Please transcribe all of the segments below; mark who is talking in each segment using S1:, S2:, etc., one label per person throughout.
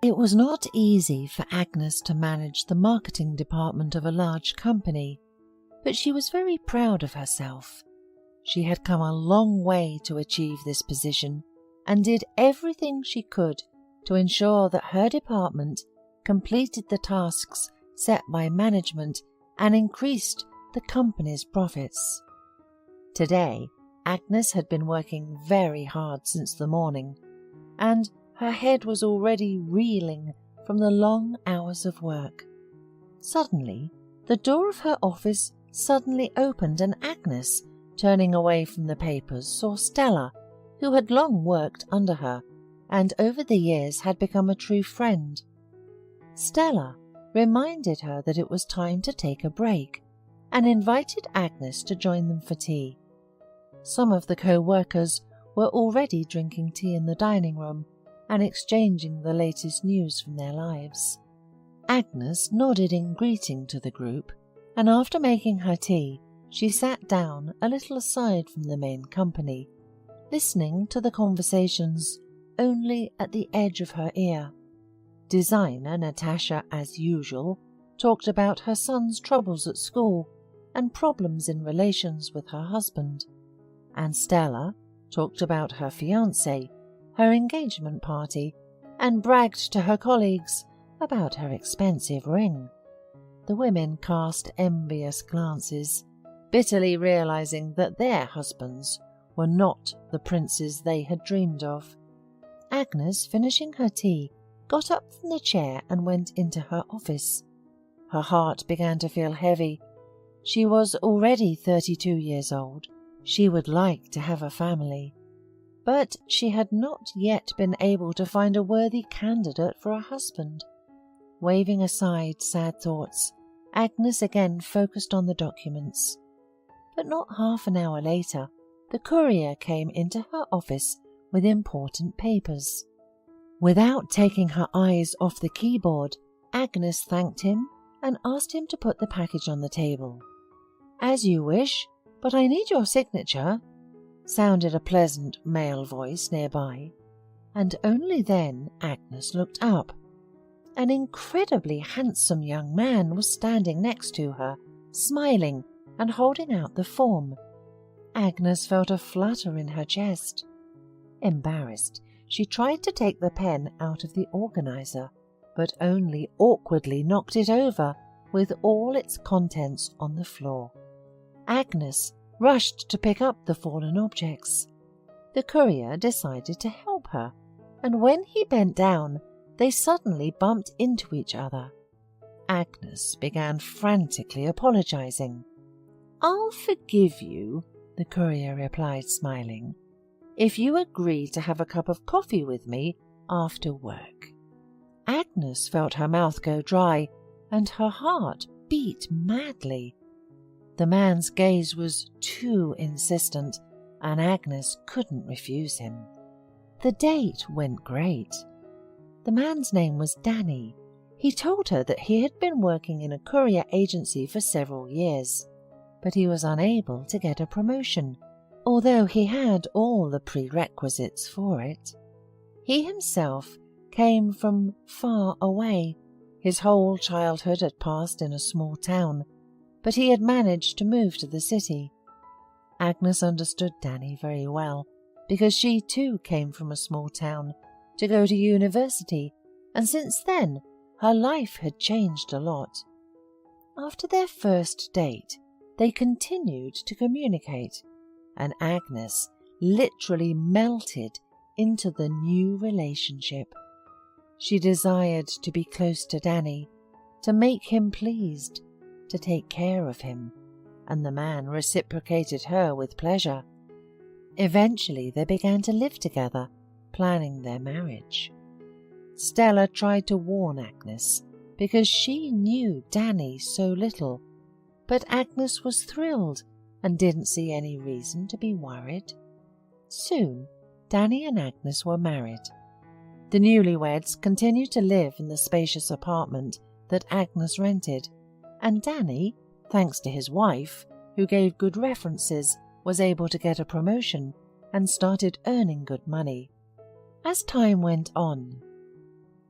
S1: It was not easy for Agnes to manage the marketing department of a large company, but she was very proud of herself. She had come a long way to achieve this position and did everything she could to ensure that her department completed the tasks set by management and increased the company's profits. Today, Agnes had been working very hard since the morning, and her head was already reeling from the long hours of work. Suddenly, the door of her office suddenly opened, and Agnes, turning away from the papers, saw Stella, who had long worked under her and over the years had become a true friend. Stella reminded her that it was time to take a break and invited Agnes to join them for tea. Some of the co-workers were already drinking tea in the dining room and exchanging the latest news from their lives. Agnes nodded in greeting to the group, and after making her tea, she sat down a little aside from the main company, listening to the conversations only at the edge of her ear. Designer Natasha, as usual, talked about her son's troubles at school and problems in relations with her husband, and Stella talked about her fiancé, her engagement party, and bragged to her colleagues about her expensive ring. The women cast envious glances, bitterly realizing that their husbands were not the princes they had dreamed of. Agnes, finishing her tea, got up from the chair and went into her office. Her heart began to feel heavy. She was already 32 years old. She would like to have a family, but she had not yet been able to find a worthy candidate for a husband. Waving aside sad thoughts, Agnes again focused on the documents. But not half an hour later, the courier came into her office with important papers. Without taking her eyes off the keyboard, Agnes thanked him and asked him to put the package on the table. "As you wish, but I need your signature," sounded a pleasant male voice nearby, and only then Agnes looked up. An incredibly handsome young man was standing next to her, smiling and holding out the form. Agnes felt a flutter in her chest. Embarrassed, she tried to take the pen out of the organizer, but only awkwardly knocked it over with all its contents on the floor. Agnes rushed to pick up the fallen objects. The courier decided to help her, and when he bent down, they suddenly bumped into each other. Agnes began frantically apologizing. "I'll forgive you," the courier replied, smiling, "if you agree to have a cup of coffee with me after work." Agnes felt her mouth go dry, and her heart beat madly. The man's gaze was too insistent, and Agnes couldn't refuse him. The date went great. The man's name was Danny. He told her that he had been working in a courier agency for several years, but he was unable to get a promotion, although he had all the prerequisites for it. He himself came from far away. His whole childhood had passed in a small town, but he had managed to move to the city. Agnes understood Danny very well, because she too came from a small town to go to university, and since then her life had changed a lot. After their first date, they continued to communicate, and Agnes literally melted into the new relationship. She desired to be close to Danny, to make him pleased, to take care of him, and the man reciprocated her with pleasure. Eventually they began to live together, planning their marriage. Stella tried to warn Agnes because she knew Danny so little, but Agnes was thrilled and didn't see any reason to be worried. Soon, Danny and Agnes were married. The newlyweds continued to live in the spacious apartment that Agnes rented, and Danny, thanks to his wife, who gave good references, was able to get a promotion and started earning good money. As time went on,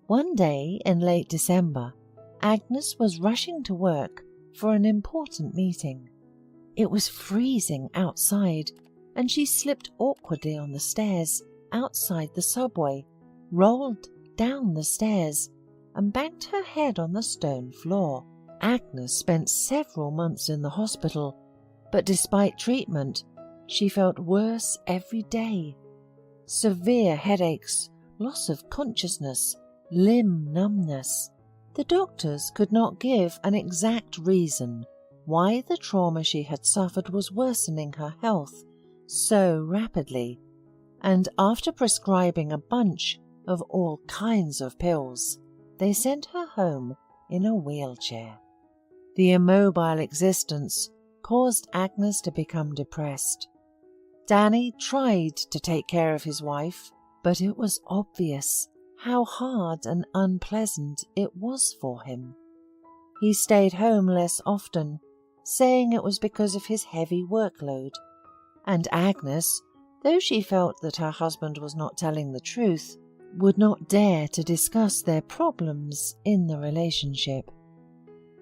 S1: One day in late December, Agnes was rushing to work for an important meeting. It was freezing outside, and she slipped awkwardly on the stairs outside the subway, rolled down the stairs, and banged her head on the stone floor. Agnes spent several months in the hospital, but despite treatment, she felt worse every day. Severe headaches, loss of consciousness, limb numbness. The doctors could not give an exact reason why the trauma she had suffered was worsening her health so rapidly, and after prescribing a bunch of all kinds of pills, they sent her home in a wheelchair. The immobile existence caused Agnes to become depressed. Danny tried to take care of his wife, but it was obvious how hard and unpleasant it was for him. He stayed home less often, saying it was because of his heavy workload, and Agnes, though she felt that her husband was not telling the truth, would not dare to discuss their problems in the relationship.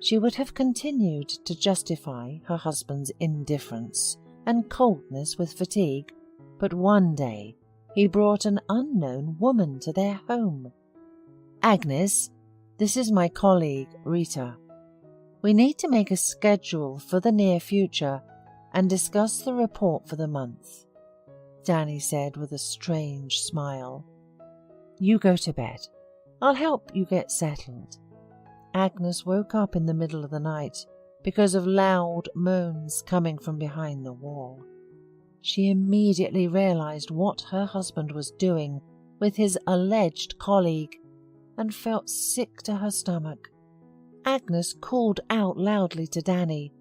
S1: She would have continued to justify her husband's indifference and coldness with fatigue, but one day he brought an unknown woman to their home. "Agnes, this is my colleague, Rita. We need to make a schedule for the near future and discuss the report for the month," Danny said with a strange smile. "You go to bed. I'll help you get settled." Agnes woke up in the middle of the night because of loud moans coming from behind the wall. She immediately realized what her husband was doing with his alleged colleague and felt sick to her stomach. Agnes called out loudly to Danny.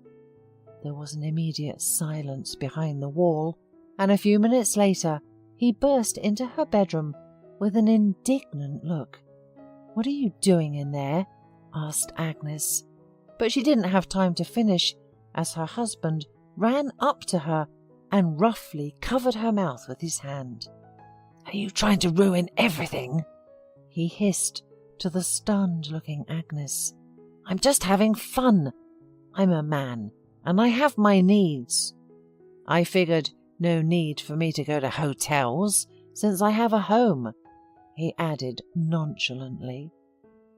S1: There was an immediate silence behind the wall, and a few minutes later he burst into her bedroom with an indignant look. "What are you doing in there?" asked Agnes, but she didn't have time to finish as her husband ran up to her and roughly covered her mouth with his hand. "Are you trying to ruin everything?" he hissed to the stunned-looking Agnes. "I'm just having fun. I'm a man, and I have my needs. I figured no need for me to go to hotels since I have a home," he added nonchalantly.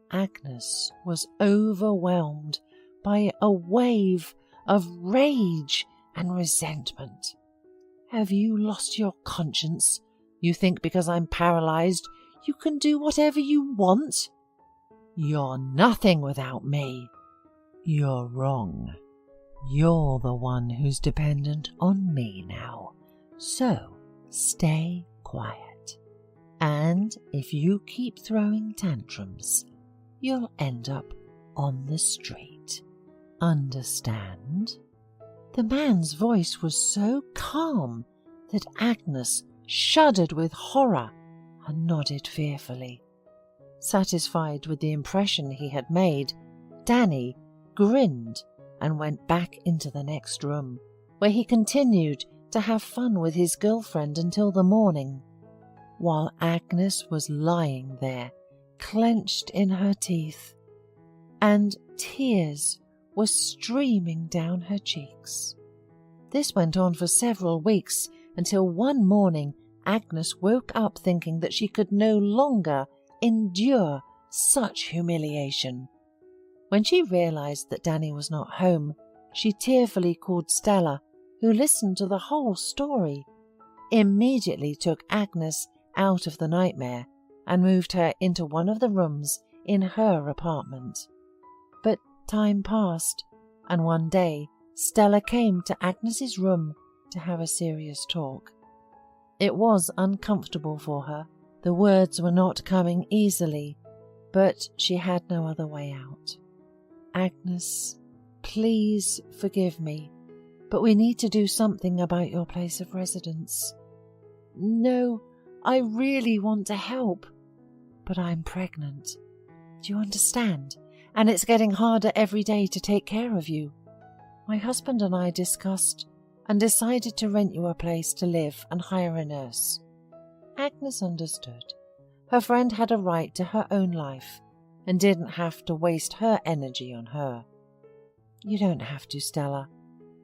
S1: Agnes was overwhelmed by a wave of rage and resentment. "Have you lost your conscience? You think because I'm paralyzed you can do whatever you want? You're nothing without me." "You're wrong. You're the one who's dependent on me now, so stay quiet. And if you keep throwing tantrums, you'll end up on the street. Understand?" The man's voice was so calm that Agnes shuddered with horror and nodded fearfully. Satisfied with the impression he had made, Danny grinned and went back into the next room, where he continued to have fun with his girlfriend until the morning, while Agnes was lying there, clenched in her teeth, and tears were streaming down her cheeks. This went on for several weeks until one morning Agnes woke up thinking that she could no longer endure such humiliation. When she realized that Danny was not home, she tearfully called Stella, who listened to the whole story, immediately took Agnes out of the nightmare and moved her into one of the rooms in her apartment. But time passed, and one day Stella came to Agnes's room to have a serious talk. It was uncomfortable for her. The words were not coming easily, but she had no other way out. "Agnes, please forgive me, but we need to do something about your place of residence." "No, I really want to help, but I'm pregnant. Do you understand? And it's getting harder every day to take care of you. My husband and I discussed and decided to rent you a place to live and hire a nurse." Agnes understood. her friend had a right to her own life and didn't have to waste her energy on her. You don't have to, Stella.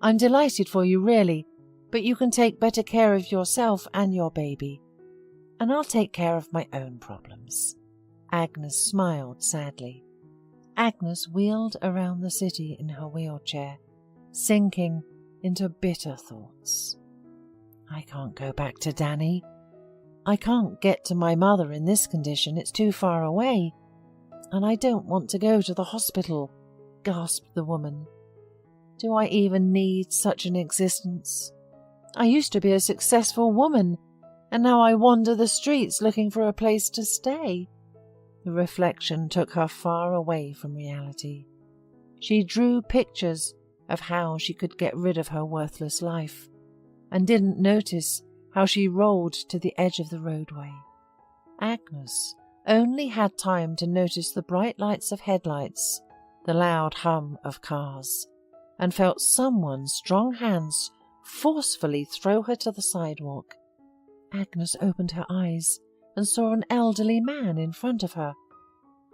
S1: I'm delighted for you, really, but you can take better care of yourself and your baby, and I'll take care of my own problems. Agnes smiled sadly. Agnes wheeled around the city in her wheelchair, sinking into bitter thoughts. I can't go back to Danny. I can't get to my mother in this condition, it's too far away. And I don't want to go to the hospital, gasped the woman. Do I even need such an existence? I used to be a successful woman, and now I wander the streets looking for a place to stay. The reflection took her far away from reality. She drew pictures of how she could get rid of her worthless life, and didn't notice how she rolled to the edge of the roadway. Agnes only had time to notice the bright lights of headlights, the loud hum of cars, and felt someone's strong hands forcefully throw her to the sidewalk. Agnes opened her eyes and saw an elderly man in front of her.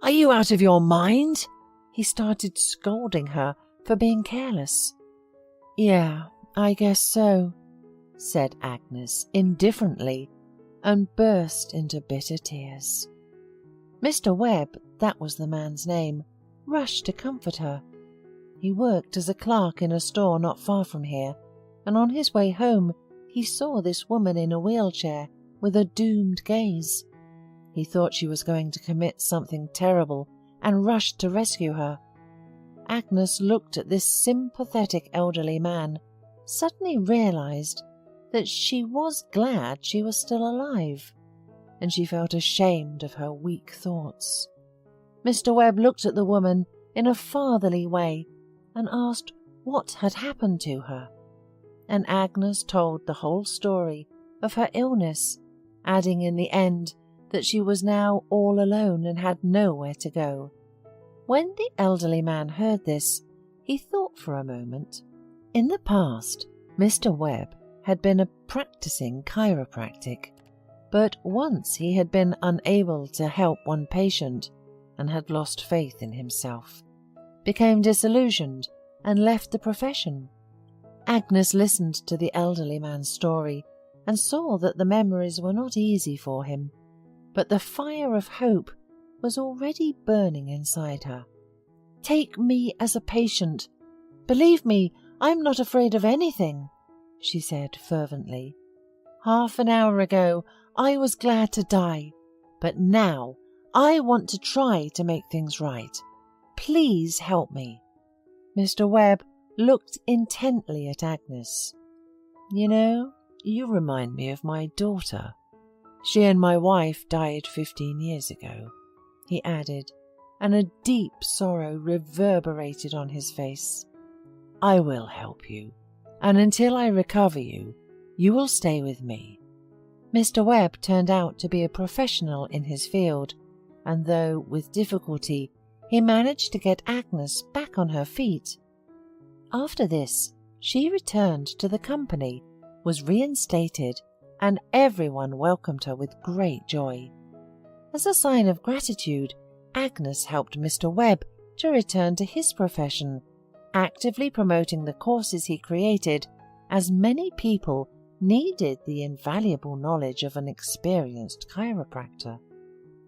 S1: Are you out of your mind? He started scolding her for being careless. Yeah, I guess so, said Agnes indifferently, and burst into bitter tears. Mr. Webb, that was the man's name, rushed to comfort her. He worked as a clerk in a store not far from here, and on his way home he saw this woman in a wheelchair with a doomed gaze. He thought she was going to commit something terrible and rushed to rescue her. Agnes looked at this sympathetic elderly man, suddenly realized that she was glad she was still alive, and she felt ashamed of her weak thoughts. Mr. Webb looked at the woman in a fatherly way and asked what had happened to her, and Agnes told the whole story of her illness, adding in the end that she was now all alone and had nowhere to go. When the elderly man heard this, he thought for a moment. In the past, Mr. Webb had been a practicing chiropractic, but once he had been unable to help one patient and had lost faith in himself, became disillusioned and left the profession. Agnes listened to the elderly man's story and saw that the memories were not easy for him, but the fire of hope was already burning inside her. Take me as a patient. Believe me, I'm not afraid of anything, she said fervently. Half an hour ago I was glad to die, but now I want to try to make things right. Please help me. Mr. Webb looked intently at Agnes. You know, you remind me of my daughter. She and my wife died 15 years ago, he added, and a deep sorrow reverberated on his face. I will help you, and until I recover you, you will stay with me. Mr. Webb turned out to be a professional in his field, and though with difficulty, he managed to get Agnes back on her feet. After this, she returned to the company, was reinstated, and everyone welcomed her with great joy. As a sign of gratitude, Agnes helped Mr. Webb to return to his profession, actively promoting the courses he created, as many people needed the invaluable knowledge of an experienced chiropractor.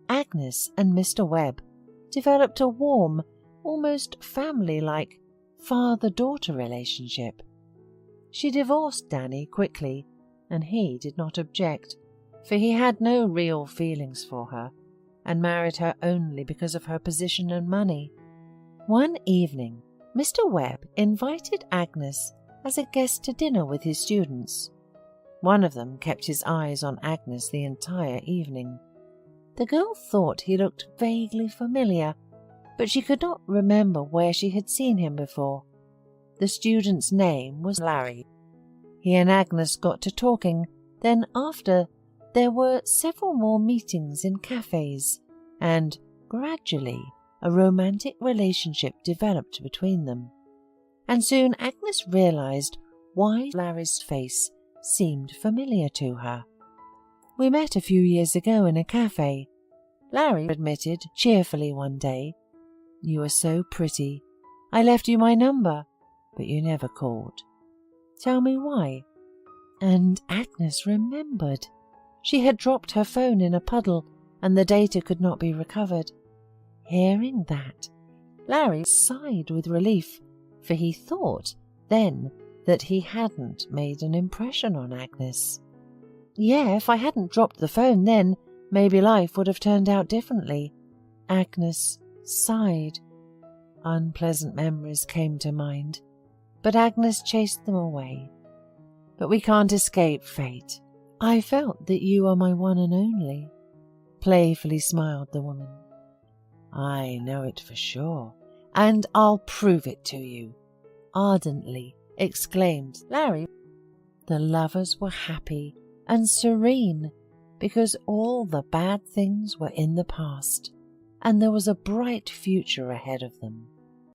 S1: Agnes and Mr. Webb developed a warm, almost family-like father-daughter relationship. She divorced Danny quickly, and he did not object, for he had no real feelings for her, and married her only because of her position and money. One evening, Mr. Webb invited Agnes as a guest to dinner with his students. One of them kept his eyes on Agnes the entire evening. The girl thought he looked vaguely familiar, but she could not remember where she had seen him before. The student's name was Larry. He and Agnes got to talking, then after, there were several more meetings in cafes, and, gradually, a romantic relationship developed between them. And soon Agnes realized why Larry's face seemed familiar to her. We met a few years ago in a cafe. Larry admitted cheerfully one day. "You were so pretty. I left you my number, but you never called. Tell me why." And Agnes remembered. She had dropped her phone in a puddle, and the data could not be recovered. Hearing that, Larry sighed with relief, for he thought then that he hadn't made an impression on Agnes. "Yeah, if I hadn't dropped the phone then, maybe life would have turned out differently." Agnes sighed. Unpleasant memories came to mind, but Agnes chased them away. "But we can't escape fate. I felt that you are my one and only," playfully smiled the woman. "I know it for sure, and I'll prove it to you," ardently exclaimed Larry. The lovers were happy and serene because all the bad things were in the past, and there was a bright future ahead of them.